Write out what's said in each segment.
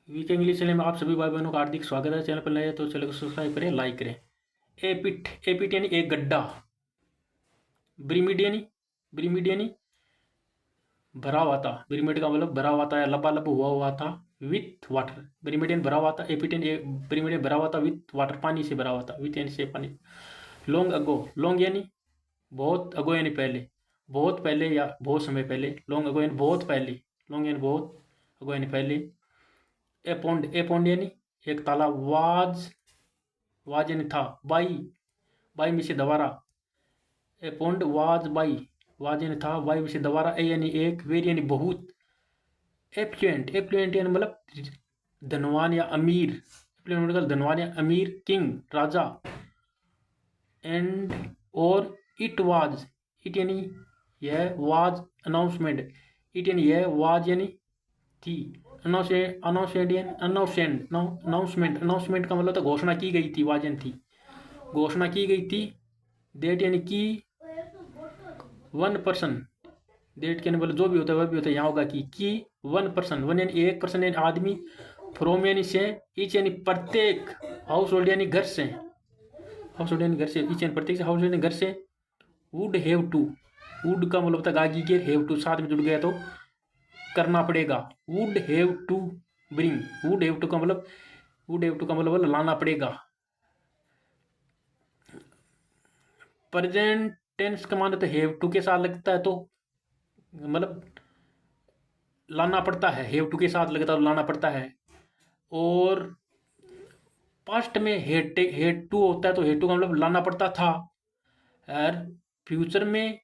VK English channel में आप सभी भाई बहनों का हार्दिक स्वागत है। चैनल पर नए हैं तो चैनल को सब्सक्राइब करें, लाइक करें। एपिट यानी एक गड्ढा। ब्रिमिड यानी भरा हुआ था। ब्रिमिड का मतलब भरा हुआ था या लबालब हुआ था विथ वाटर। ब्रिमिडियन भरा हुआ था। एपिटियन ब्रिमिडियन भरा हुआ था विथ वाटर, पानी से भरा हुआ था। विथ यानी से पानी। लॉन्ग अगो, लॉन्ग यानी बहुत, अगो यानी पहले, बहुत पहले या बहुत समय पहले। लॉन्ग अगो यानी बहुत पहले, लॉन्ग यानी बहुत, अगो यानी पहले। ए पॉन्ड यानी एक तालाब। वाज यानी था। बाई में से दोबारा। ए पॉन्ड वाज यानी था, बाई में से दोबारा। ए यानी एक, वेरी यानी बहुत। एफ्लुएंट यानी मतलब धनवान या अमीर। एफ्लुएंट मतलब धनवान या अमीर। King Raja. एंड और इट यानी यह। Was announcement. इट यानी यह, वाज यानी थी। अनाउंसमेंट का मतलब था घोषणा की गई थी। वाजन थी, घोषणा की गई थी। डेट यानी की। वन पर्सन, डेट के मतलब जो भी होता है वह भी होता है, यहाँ होगा की। वन पर्सन, वन यानी एक, पर्सन यानी आदमी। फ्रॉम यानी से, ईच यानी प्रत्येक। हाउस होल्ड यानी घर से, हाउस होल्ड यानी घर से, ईच यानी प्रत्येक से, हाउस होल्ड यानी घर से। वुड हैव टू, वुड का मतलब होता है गागी के, हैव टू साथ में जुड़ गया तो करना पड़ेगा। Would have to bring, would have to का मतलब लाना पड़ेगा। प्रेजेंट टेंस का माने तो हैव टू के साथ लगता है तो मतलब लाना पड़ता है। हैव टू के साथ लगता है तो लाना पड़ता है। और पास्ट में हेड टू होता है तो हेड टू का मतलब लाना पड़ता था। और फ्यूचर में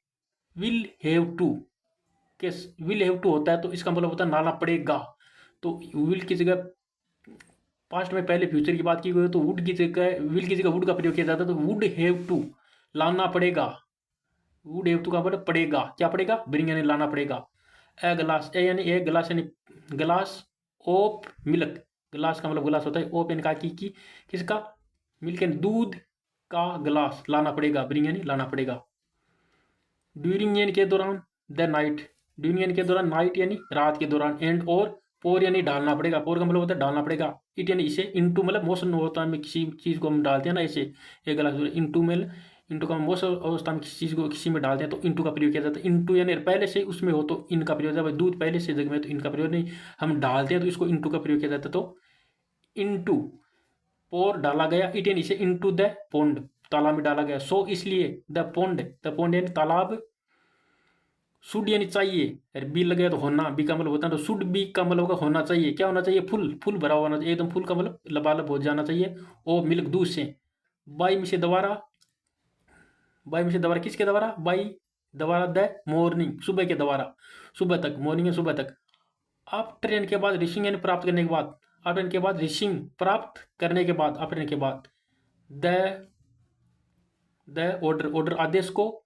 विल हैव टू के, विल हैव टू होता है तो इसका मतलब होता है लाना पड़ेगा। तो विल की जगह पास्ट में पहले फ्यूचर की बात की गई तो वुड की जगह, विल की जगह वुड का प्रयोग किया जाता है तो वुड हैव टू लाना पड़ेगा। वुड हैव टू का मतलब पड़ेगा, क्या पड़ेगा? ब्रिंग यानी लाना पड़ेगा। ए गिलास, ए यानी एक, गिलास यानी गिलास ऑफ मिल्क। गिलास का मतलब गिलास होता है। ऑफ यानी का की किसका? मिल्क यानी दूध का गिलास लाना पड़ेगा। ब्रिंग यानी लाना पड़ेगा। ड्यूरिंग यानी के दौरान। द नाइट, ड्यूरिंग यानी के दौरान, नाइट यानी रात के दौरान। एंड और पोर यानी डालना पड़ेगा। पोर का मतलब होता है डालना पड़ेगा। इट यानी इसे। इनटू मतलब मोशन होता है किसी चीज को हम डालते हैं ना, इसे एक गिलास। इनटू में, इनटू का मोशन अवस्था में किसी चीज को किसी में डालते हैं तो इनटू का प्रयोग किया जाता है। इनटू यानी पहले से उसमें हो तो इनका प्रयोग जाता है। दूध पहले से जग में तो इनका प्रयोग नहीं, हम डालते हैं तो इसको इनटू का प्रयोग किया जाता है। तो इनटू, पोर डाला गया। इट यानी इसे। इनटू द पोंड, तालाब में डाला गया। सो इसलिए द पोंड यानी तालाब। शुड यानी चाहिए, अरे बी लगे तो होना, बी का मतलब होता है तो शुड बी का मतलब होगा होना चाहिए। क्या होना चाहिए? फुल, फुल भरा हुआ होना चाहिए, एकदम फुल का मतलब लबालब हो जाना चाहिए। ओ मिल्क दूध से। बाई में से दोबारा, बाई में से दोबारा किसके दोबारा? बाई दोबारा द मॉर्निंग, सुबह के दोबारा, सुबह तक, मॉर्निंग है सुबह तक। आफ्टर यानी के बाद, रिशिंग यानी प्राप्त करने के बाद। आफ्टर यानी के बाद, रिशिंग प्राप्त करने के बाद, आफ्टर यानी के बाद। द द ऑर्डर, ऑर्डर आदेश को।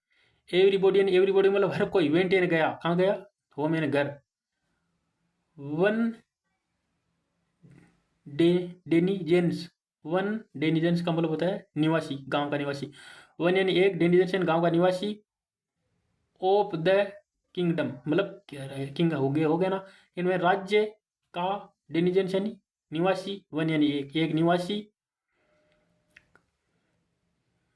एवरीबॉडी यानी एवरीबॉडी मतलब हर कोई। वेंट यानी गया, कहाँ गया? होम यानी घर। One day denizens, one denizens का मतलब होता है निवासी, गांव का निवासी। वन यानी एक, डेनिजेंस यानी गांव का निवासी। ऑफ द किंगडम मतलब किंग हो गया ना, इनमें राज्य का। डेनिजेंस यानी निवासी, वन यानी एक, एक निवासी।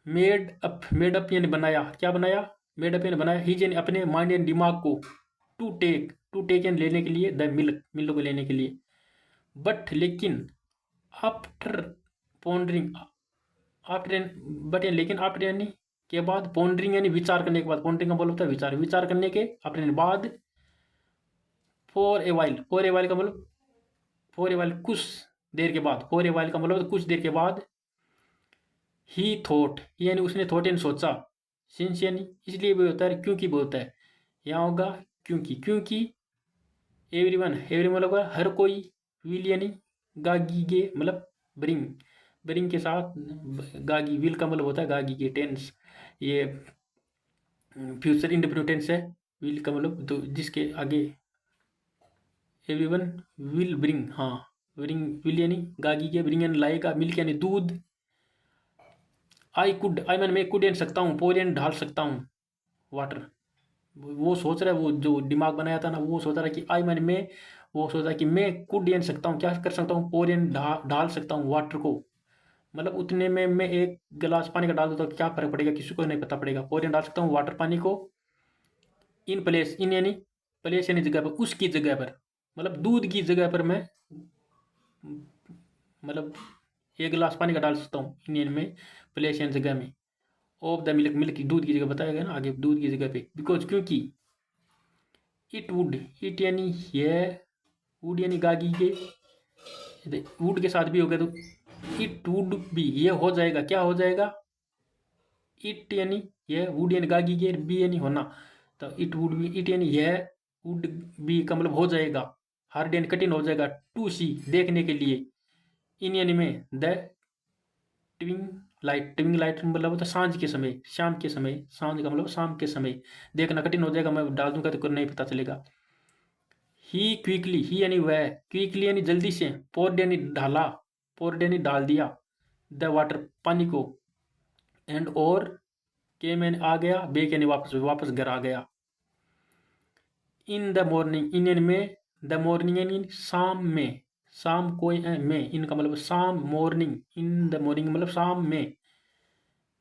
मेड अप यानी बनाया, क्या बनाया? मेड अप यानी बनाया। ही यानी अपने, माइंड यानी दिमाग को। टू टेक यानी लेने के लिए। द मिल्क को लेने के लिए। बट लेकिन, आफ्टर पॉन्डरिंग, आफ्टर बट लेकिन, आफ्टर यानी के बाद, पॉन्डरिंग यानी विचार करने के बाद। पॉन्डरिंग का बोल होता है विचार, विचार करने के, आफ्टर बाद। फॉर ए वाइल का मतलब, फॉर ए वाइल कुछ देर के बाद। फॉर ए वाइल का मतलब कुछ देर के बाद। ही थॉट यानी उसने, थॉट यानी सोचा। सिंस यानी इसलिए भी होता है, क्योंकि भी होता है। यहाँ होगा क्योंकि एवरीवन होगा हर कोई। विल यानी गागी के मतलब ब्रिंग, ब्रिंग के साथ गागी। विल का मतलब होता है गागी के टेंस। ये फ्यूचर इंडेफिनिट टेंस है। विल का मतलब तो जिसके आगे एवरीवन विल ब्रिंग, हाँ। ब्रिंग, विल यानी गागी के, ब्रिंग यानी लाएगा, मिल्क यानी दूध। आई मैन मैं कुड यानी सकता हूँ, पोर यानी ढाल सकता हूँ वाटर। वो सोच रहा है, वो जो दिमाग बनाया था ना वो सोच रहा है कि आई मैंने मैं वो सोचा कि मैं कुड यानी सकता हूँ, क्या कर सकता हूँ, पोर यानी डाल सकता हूँ वाटर को, मतलब उतने में मैं एक गिलास पानी का डाल दूँ तो क्या फर्क पड़ेगा, किसी को नहीं पता पड़ेगा। पोर यानी डाल सकता हूँ वाटर, पानी को, इन प्लेस, इन यानी प्लेस यानी जगह पर, उसकी जगह पर, मतलब दूध की जगह पर मैं मतलब एक गिलास पानी का डाल सकता हूँ इंडियन में, प्लेस यानी जगह में, ऑफ द मिल्क, मिल्क की दूध की जगह बताया गया ना आगे, दूध की जगह पे, बिकॉज क्योंकि इट वुड, इट यानी यह, वुड यानी गागी के, वुड के साथ भी हो गया तो इट वुड भी, ये हो जाएगा, क्या हो जाएगा, इट यानी यह, वुड यानी गागी के, बी यानी होना, तो इट वुड बी, इट यानी यह वुड बी का मतलब हो जाएगा, हार्ड यानी कठिन हो जाएगा, टू सी देखने के लिए, इन यानी में, द ट्विंग लाइट, ट्विंग लाइट मतलब होता है सांझ के समय, शाम के समय, सांझ का मतलब शाम के समय, देखना कठिन हो जाएगा, मैं डाल दूंगा तो नहीं पता चलेगा। ही क्विकली, ही यानी वह, क्विकली यानी जल्दी से, पोर्ड यानी डाला, पोर्ड यानी डाल दिया, द वाटर पानी को, एंड और केम यानी आ गया, बेक यानी वापस, वापस घर आ गया। इन द मॉर्निंग, इन यानी में, द मॉर्निंग यानी शाम में, शाम को में, इनका मतलब शाम, मॉर्निंग, इन द मॉर्निंग मतलब शाम में,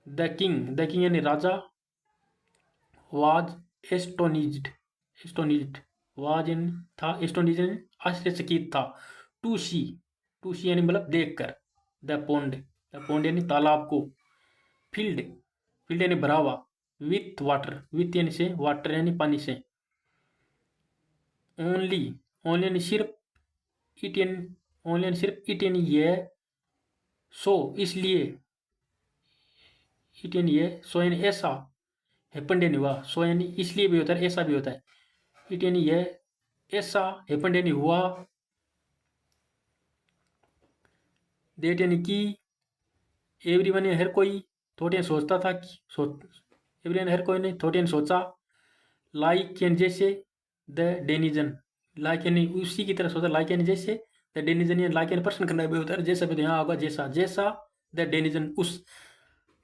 द किंग, द किंग यानी राजा, वाज एस्टोनिज्ड, एस्टोनिज्ड, वाज यानी था, एस्टोनिज्ड यानी आश्चर्यचकित था, टू सी, टू सी यानी मतलब देख कर, द पोंड, द पोंड यानी तालाब को, फील्ड, फील्ड यानी भरा हुआ, विथ वाटर, विथ यानी से, वाटर यानी पानी से, ओनली, ओनली यानी सिर्फ, इट यानी, ओनली यानी सिर्फ, इट यानी यह, सो इसलिए, इट यानी यह, सो यानी ऐसा, हैपेंड यानी हुआ, सो यानी इसलिए भी होता है, ऐसा भी होता है, इट यानी यह, ऐसा, हैपेंड यानी हुआ, डेट यानी कि, एवरीवन यानी हर कोई, थॉट यानी सोचता था कि, एवरीवन हर कोई ने, थॉट यानी सोचा, लाइक यानी जैसे, द डेनिजन, लाइक यानी उसी की तरह सोचा, लाइक यानी जैसे, द डेनिजन यानी लाइक यानी प्रश्न करना भी होता है, जैसा भी यहाँ होगा, जैसा, जैसा, द डेनिजन उस,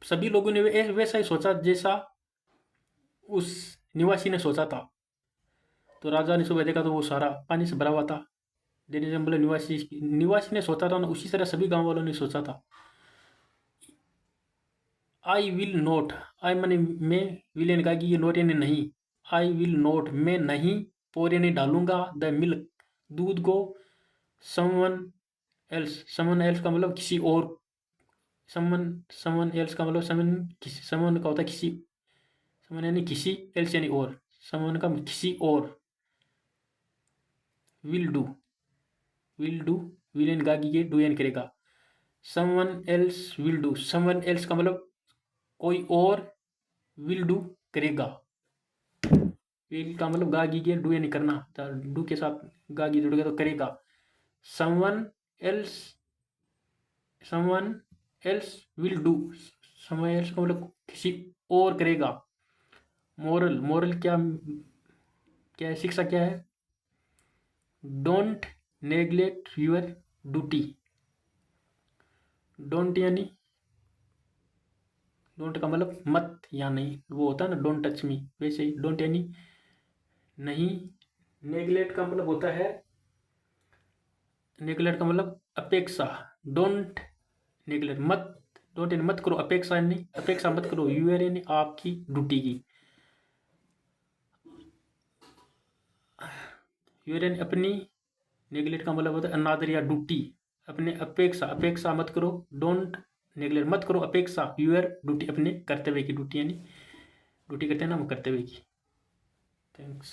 सभी लोगों ने वैसा ही सोचा जैसा उस निवासी ने सोचा था। तो राजा ने सुबह देखा तो वो सारा पानी से भरा हुआ था, डेनिजन बोले निवासी, निवासी ने सोचा था ना, उसी तरह सभी गांव वालों ने सोचा था। आई विल नोट, आई माने मैं, विल यानी कहा कि ये नोट यानी नहीं, आई विल नोट मैं नहीं, पोर यानी डालूंगा, द मिल्क दूध को, समवन एल्स, समवन एल्स का मतलब किसी और, समवन, समवन एल्स का मतलब समवन, किसी, समवन का होता है किसी, समवन यानी किसी, एल्स यानी और, समवन का किसी और, will do, will do, will यानी गागी के, डू यानी करेगा, someone else will do, someone else का मतलब कोई और, विल डू करेगा, विल का मतलब गागी के, डू यानी करना, डू के साथ गागी जुड़ गया तो करेगा, someone else, someone else will do, someone else का मतलब किसी और करेगा। मोरल, मोरल क्या, क्या है, शिक्षा क्या है, don't neglect your duty, don't यानी, डोंट का मतलब मत या नहीं, वो होता है ना डोंट टच मी, वैसे ही डोंट यानी नहीं, नेग्लेक्ट का मतलब होता है, नेग्लेक्ट का मतलब अपेक्षा, डोंट नेग्लेक्ट, मत, डोंट यानी मत करो, अपेक्षा यानी, अपेक्षा मत करो, यूर यानी आपकी ड्यूटी की, यूर यानी अपनी, नेग्लेक्ट का मतलब होता है अनादर या ड्यूटी, अपने अपेक्षा, अपेक्षा मत करो, डोंट नेग्लेक्ट मत करो अपेक्षा, यूर ड्यूटी अपने कर्तव्य की, ड्यूटी यानी ड्यूटी करते हैं ना हम कर्तव्य की। थैंक्स।